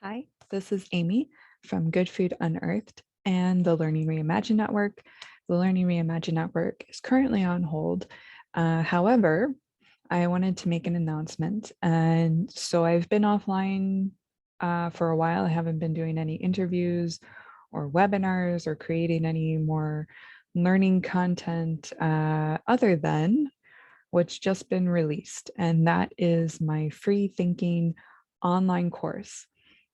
Hi, this is Amy from Good Food Unearthed and the Learning Reimagined Network. The Learning Reimagined Network is currently on hold. However, I wanted to make an announcement. And so I've been offline for a while. I haven't been doing any interviews or webinars or creating any more learning content other than what's just been released. And that is my free thinking online course.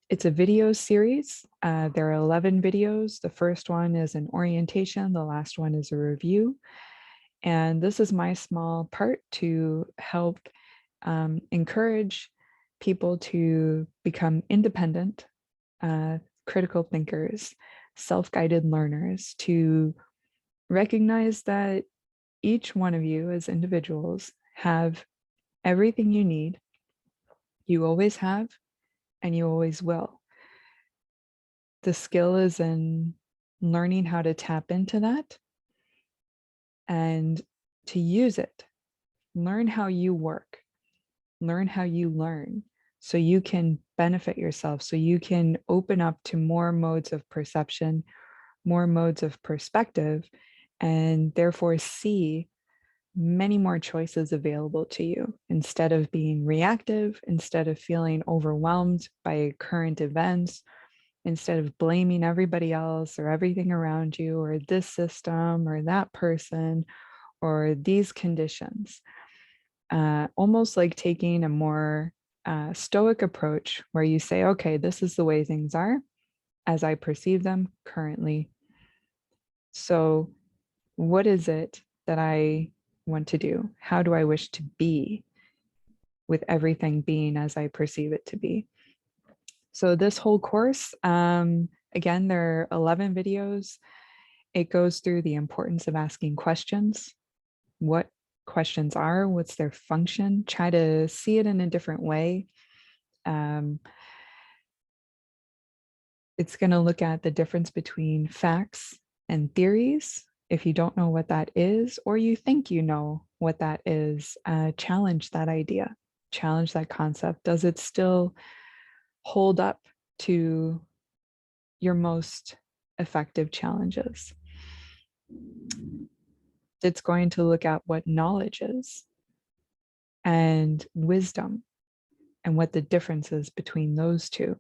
It's a video series. There are 11 videos. The first one is an orientation. The last one is a review. And this is my small part to help encourage people to become independent, critical thinkers, self-guided learners, to recognize that each one of you as individuals have everything you need. You always have, and you always will. The skill is in learning how to tap into that and to use it. Learn how you work, learn how you learn so you can benefit yourself, so you can open up to more modes of perception, more modes of perspective, and therefore see many more choices available to you instead of being reactive, instead of feeling overwhelmed by current events, instead of blaming everybody else or everything around you or this system or that person or these conditions. Almost like taking a more stoic approach where you say, okay, this is the way things are as I perceive them currently. So what is it that I want to do? How do I wish to be with everything being as I perceive it to be? So this whole course, again, there are 11 videos. It goes through the importance of asking questions, what questions are, what's their function, try to see it in a different way. It's going to look at the difference between facts and theories. If you don't know what that is, or you think you know what that is, challenge that idea, challenge that concept. Does it still hold up to your most effective challenges? It's going to look at what knowledge is and wisdom and what the difference is between those two.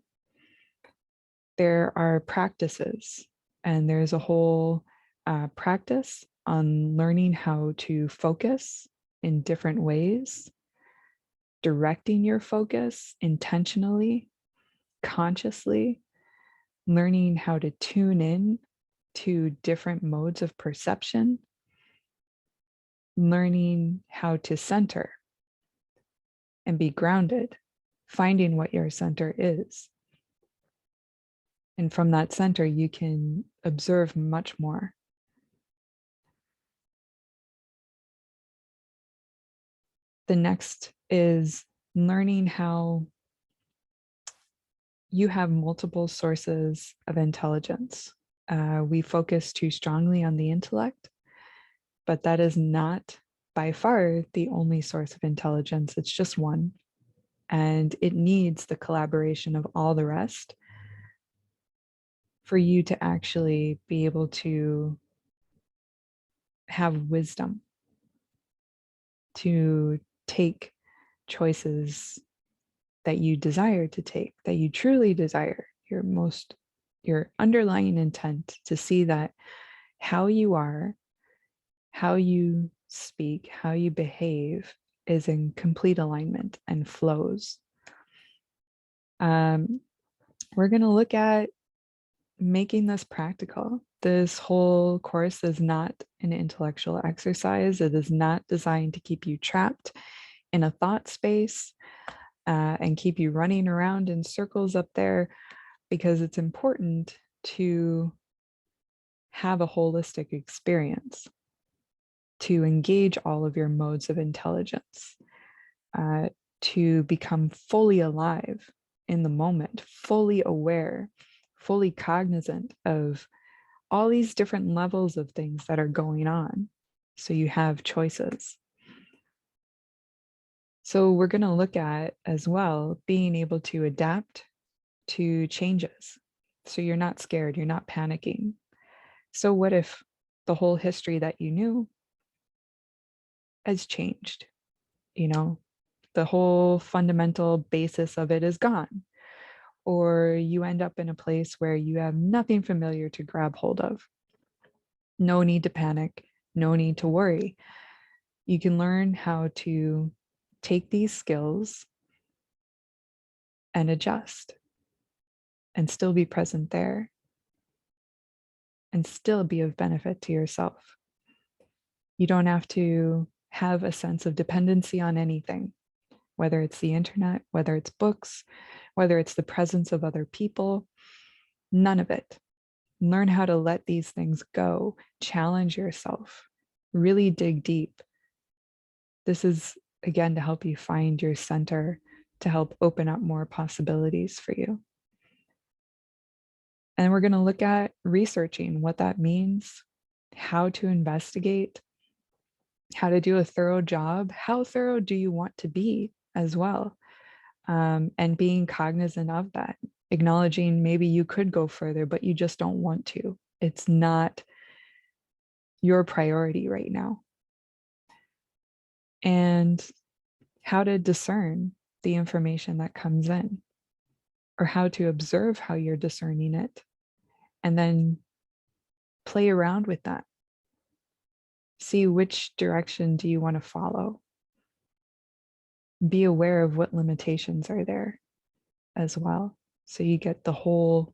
There are practices, and there's a whole practice on learning how to focus in different ways, directing your focus intentionally, consciously, learning how to tune in to different modes of perception, learning how to center and be grounded, finding what your center is. And from that center, you can observe much more. The next is learning how you have multiple sources of intelligence. We focus too strongly on the intellect, but that is not by far the only source of intelligence. It's just one, and it needs the collaboration of all the rest for you to actually be able to have wisdom, to take choices that you desire to take, that you truly desire, your underlying intent to see that how you are, how you speak, how you behave is in complete alignment and flows. We're going to look at making this practical. This whole course is not an intellectual exercise. It is not designed to keep you trapped in a thought space and keep you running around in circles up there, because it's important to have a holistic experience, to engage all of your modes of intelligence, to become fully alive in the moment, fully aware, fully cognizant of all these different levels of things that are going on. So you have choices. So we're going to look at as well being able to adapt to changes. So you're not scared, you're not panicking. So what if the whole history that you knew has changed? You know, the whole fundamental basis of it is gone. Or you end up in a place where you have nothing familiar to grab hold of. No need to panic, no need to worry. You can learn how to take these skills and adjust and still be present there and still be of benefit to yourself. You don't have to have a sense of dependency on anything, whether it's the internet, whether it's books, whether it's the presence of other people, none of it. Learn how to let these things go, challenge yourself, really dig deep. This is, again, to help you find your center, to help open up more possibilities for you. And we're going to look at researching what that means, how to investigate, how to do a thorough job. How thorough do you want to be as well? And being cognizant of that, acknowledging maybe you could go further, but you just don't want to. It's not your priority right now. And how to discern the information that comes in, or how to observe how you're discerning it, and then play around with that. See which direction do you want to follow. Be aware of what limitations are there as well, so you get the whole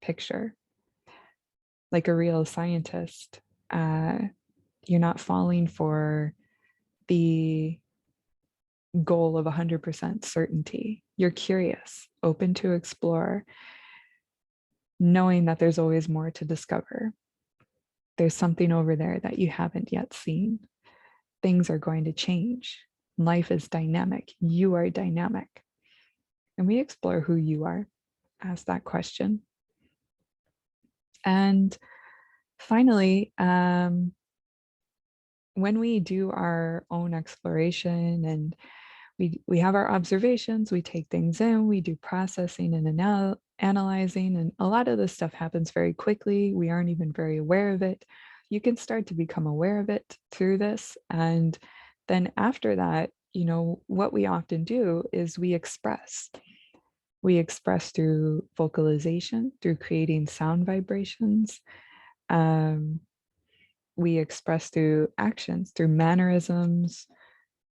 picture. Like a real scientist, you're not falling for the goal of 100% certainty. You're curious, open to explore, knowing that there's always more to discover. There's something over there that you haven't yet seen. Things are going to change. Life is dynamic. You are dynamic. And we explore who you are. Ask that question. And finally, when we do our own exploration and we have our observations, we take things in, we do processing and analyzing, and a lot of this stuff happens very quickly. We aren't even very aware of it. You can start to become aware of it through this. And then after that, you know, what we often do is we express. We express through vocalization, through creating sound vibrations. We express through actions, through mannerisms,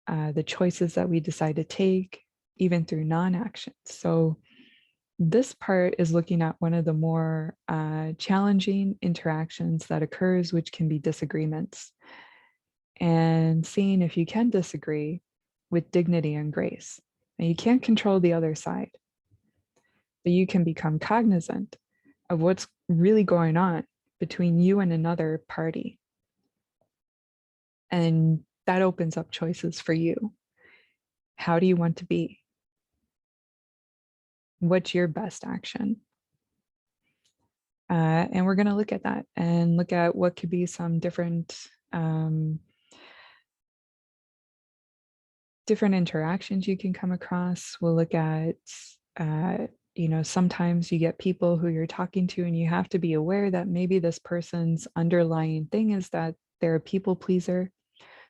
the choices that we decide to take, even through non-action. So this part is looking at one of the more challenging interactions that occurs, which can be disagreements, and seeing if you can disagree with dignity and grace. And you can't control the other side, but you can become cognizant of what's really going on between you and another party. And that opens up choices for you. How do you want to be? What's your best action? And we're going to look at that and look at what could be some different interactions you can come across. We'll look at, you know, sometimes you get people who you're talking to and you have to be aware that maybe this person's underlying thing is that they're a people pleaser.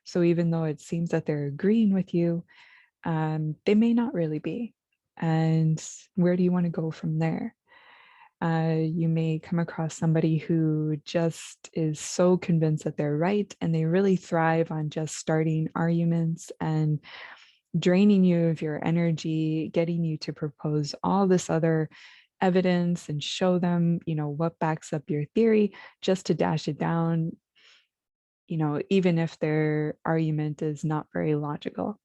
So even though it seems that they're agreeing with you, they may not really be. And where do you want to go from there? You may come across somebody who just is so convinced that they're right, and they really thrive on just starting arguments and draining you of your energy, getting you to propose all this other evidence and show them, you know, what backs up your theory, just to dash it down, you know, even if their argument is not very logical.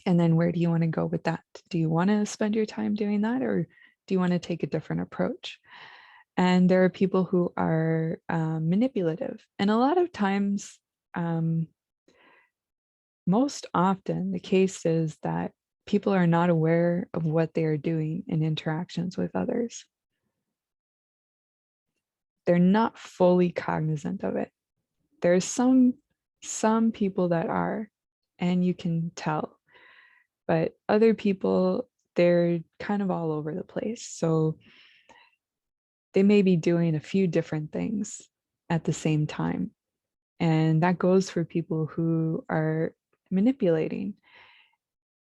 And then where do you want to go with that? Do you want to spend your time doing that, or do you want to take a different approach? And there are people who are manipulative. And a lot of times, most often, the case is that people are not aware of what they are doing in interactions with others. They're not fully cognizant of it. There's some people that are, and you can tell. But other people, they're kind of all over the place. So they may be doing a few different things at the same time. And that goes for people who are manipulating.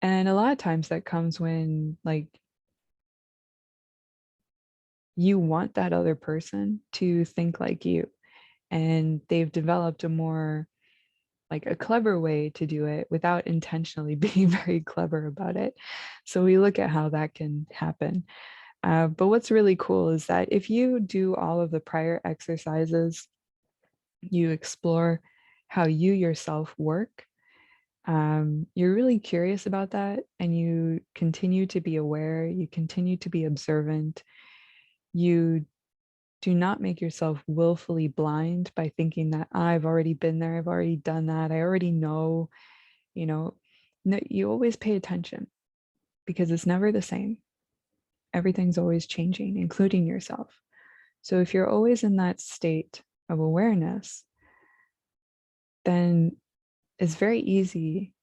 And a lot of times that comes when like you want that other person to think like you, and they've developed a more like a clever way to do it without intentionally being very clever about it. So we look at how that can happen. But what's really cool is that if you do all of the prior exercises, you explore how you yourself work, you're really curious about that, and you continue to be aware, you continue to be observant, you do not make yourself willfully blind by thinking that I've already been there, I've already done that, I already know, you know, no, you always pay attention because it's never the same. Everything's always changing, including yourself. So if you're always in that state of awareness, then it's very easy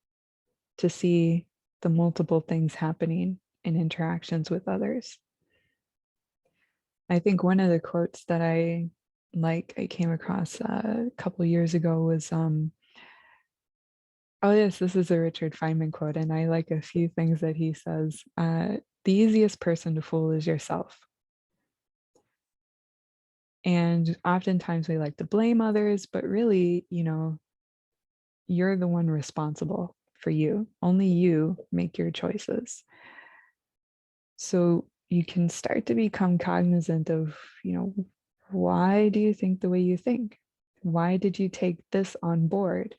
to see the multiple things happening in interactions with others. I think one of the quotes that I came across a couple years ago was, oh yes, this is a Richard Feynman quote, and I like a few things that he says. The easiest person to fool is yourself. And oftentimes we like to blame others, but really, you're the one responsible for you. Only you make your choices. So you can start to become cognizant of, why do you think the way you think? Why did you take this on board?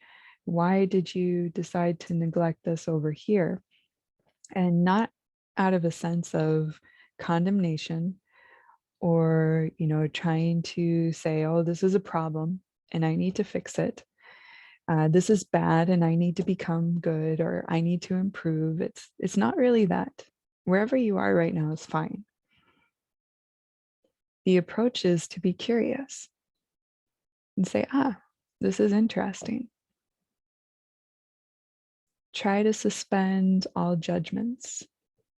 Why did you decide to neglect this over here? And not out of a sense of condemnation or, trying to say, oh, this is a problem and I need to fix it. This is bad and I need to become good, or I need to improve. It's not really that. Wherever you are right now is fine. The approach is to be curious and say, this is interesting. Try to suspend all judgments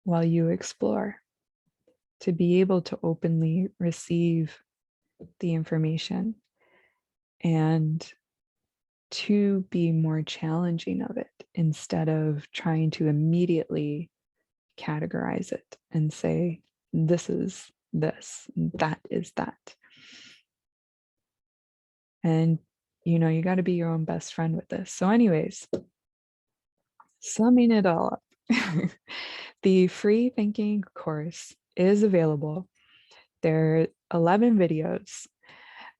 while you explore, to be able to openly receive the information and to be more challenging of it instead of trying to immediately categorize it and say, this is this, that is that. And, you got to be your own best friend with this. So anyways, summing it all up, the free thinking course is available. There are 11 videos,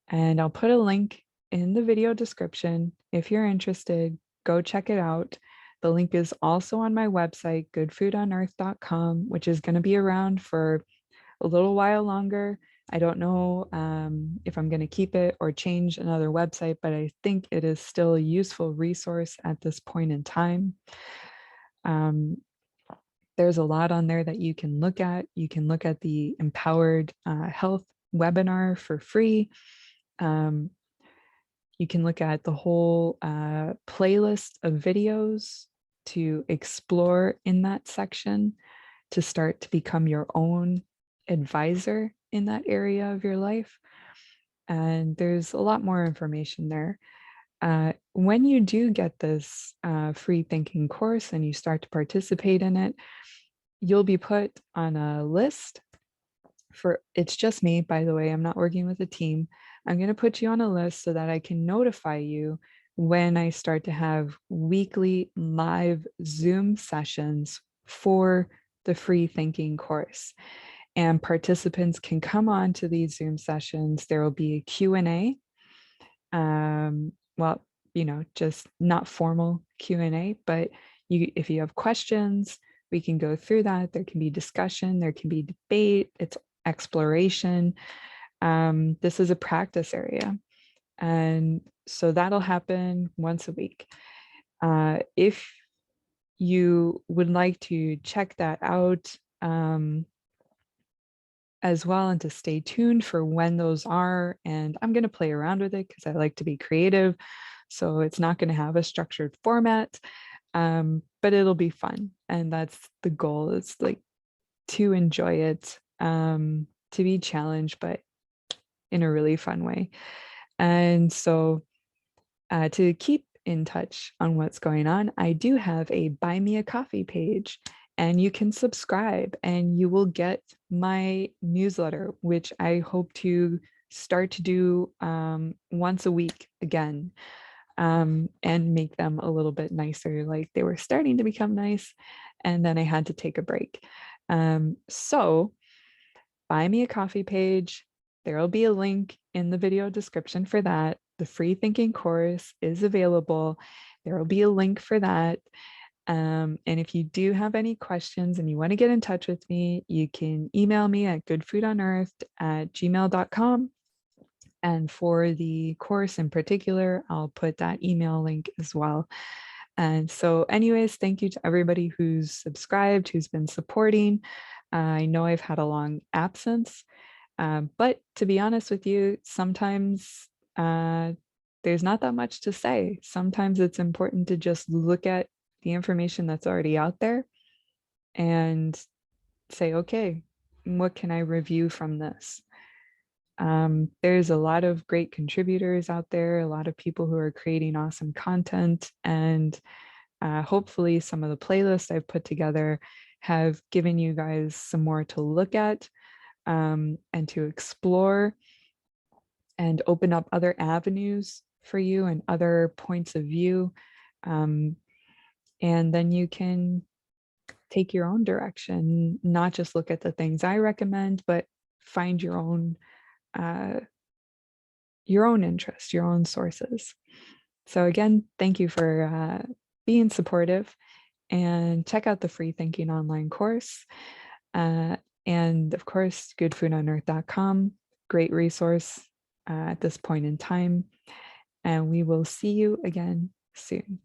and I'll put a link in the video description. If you're interested, go check it out. The link is also on my website, goodfoodonearth.com, which is going to be around for a little while longer. I don't know if I'm going to keep it or change another website, but I think it is still a useful resource at this point in time. There's a lot on there that you can look at. You can look at the Empowered Health webinar for free. You can look at the whole playlist of videos to explore in that section, to start to become your own advisor in that area of your life. And there's a lot more information there. When you do get this free thinking course and you start to participate in it, you'll be put on a list it's just me, by the way, I'm not working with a team. I'm going to put you on a list so that I can notify you when I start to have weekly live Zoom sessions for the free thinking course. And participants can come on to these Zoom sessions. There will be a Q&A. Well, just not formal Q&A, but if you have questions, we can go through that. There can be discussion, there can be debate, it's exploration. This is a practice area. And so that'll happen once a week. If you would like to check that out as well, and to stay tuned for when those are, and I'm going to play around with it because I like to be creative. So it's not going to have a structured format, but it'll be fun. And that's the goal, is like to enjoy it, to be challenged, but in a really fun way. And so to keep in touch on what's going on, I do have a Buy Me a Coffee page, and you can subscribe and you will get my newsletter, which I hope to start to do once a week again, and make them a little bit nicer. Like they were starting to become nice, and then I had to take a break. So Buy Me a Coffee page. There will be a link in the video description for that. The free thinking course is available. There will be a link for that. And if you do have any questions and you want to get in touch with me, you can email me at goodfoodunearthed@gmail.com. And for the course in particular, I'll put that email link as well. And so, anyways, thank you to everybody who's subscribed, who's been supporting. I know I've had a long absence, but to be honest with you, sometimes there's not that much to say. Sometimes it's important to just look at the information that's already out there and say, okay, what can I review from this? There's a lot of great contributors out there, a lot of people who are creating awesome content, and hopefully some of the playlists I've put together have given you guys some more to look at, and to explore and open up other avenues for you and other points of view. Um, and then you can take your own direction, not just look at the things I recommend, but find uh, your own interest, your own sources. So again, thank you for being supportive, and check out the free thinking online course. Uh, and of course, goodfoodunearthed.com, great resource at this point in time. And we will see you again soon.